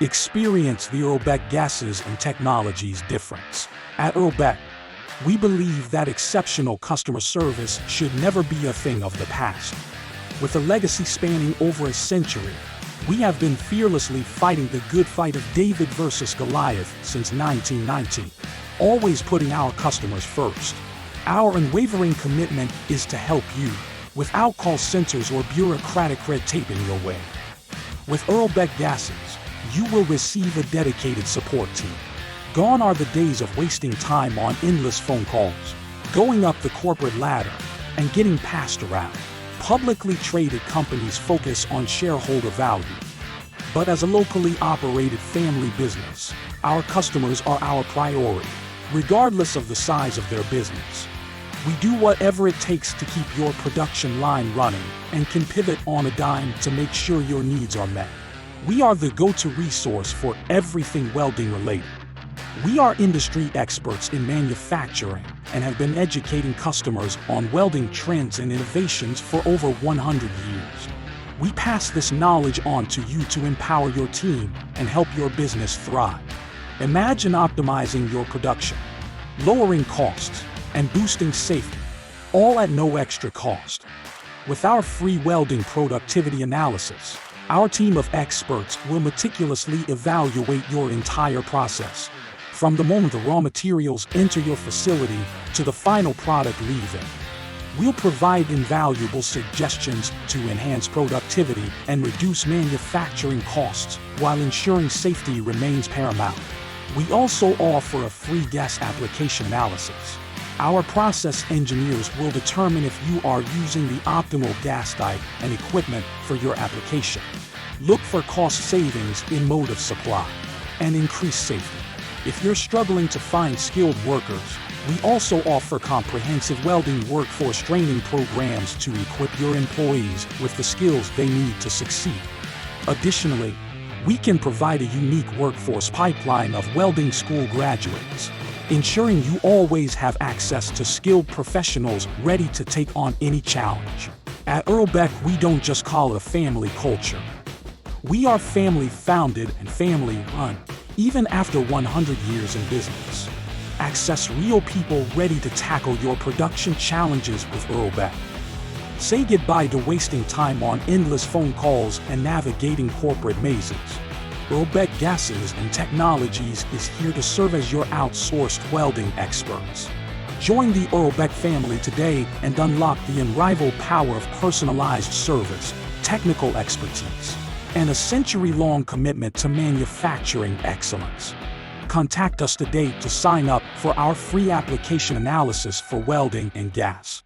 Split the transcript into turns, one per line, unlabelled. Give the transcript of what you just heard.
Experience the Earlbeck gases and technologies difference. At Earlbeck, we believe that exceptional customer service should never be a thing of the past. With a legacy spanning over a century, we have been fearlessly fighting the good fight of David versus Goliath since 1919, always putting our customers first. Our unwavering commitment is to help you, without call centers or bureaucratic red tape in your way. With Earlbeck gases, you will receive a dedicated support team. Gone are the days of wasting time on endless phone calls, going up the corporate ladder, and getting passed around. Publicly traded companies focus on shareholder value. But as a locally operated family business, our customers are our priority, regardless of the size of their business. We do whatever it takes to keep your production line running and can pivot on a dime to make sure your needs are met. We are the go-to resource for everything welding related. We are industry experts in manufacturing and have been educating customers on welding trends and innovations for over 100 years. We pass this knowledge on to you to empower your team and help your business thrive. Imagine optimizing your production, lowering costs, and boosting safety, all at no extra cost. With our free welding productivity analysis, our team of experts will meticulously evaluate your entire process, from the moment the raw materials enter your facility to the final product leaving. We'll provide invaluable suggestions to enhance productivity and reduce manufacturing costs while ensuring safety remains paramount. We also offer a free gas application analysis. Our process engineers will determine if you are using the optimal gas type and equipment for your application. Look for cost savings in mode of supply and increased safety. If you're struggling to find skilled workers, we also offer comprehensive welding workforce training programs to equip your employees with the skills they need to succeed. Additionally, we can provide a unique workforce pipeline of welding school graduates, ensuring you always have access to skilled professionals ready to take on any challenge. At Earlbeck, we don't just call it a family culture. We are family-founded and family-run, even after 100 years in business. Access real people ready to tackle your production challenges with Earlbeck. Say goodbye to wasting time on endless phone calls and navigating corporate mazes. Earlbeck Gases and Technologies is here to serve as your outsourced welding experts. Join the Earlbeck family today and unlock the unrivaled power of personalized service, technical expertise, and a century-long commitment to manufacturing excellence. Contact us today to sign up for our free application analysis for welding and gas.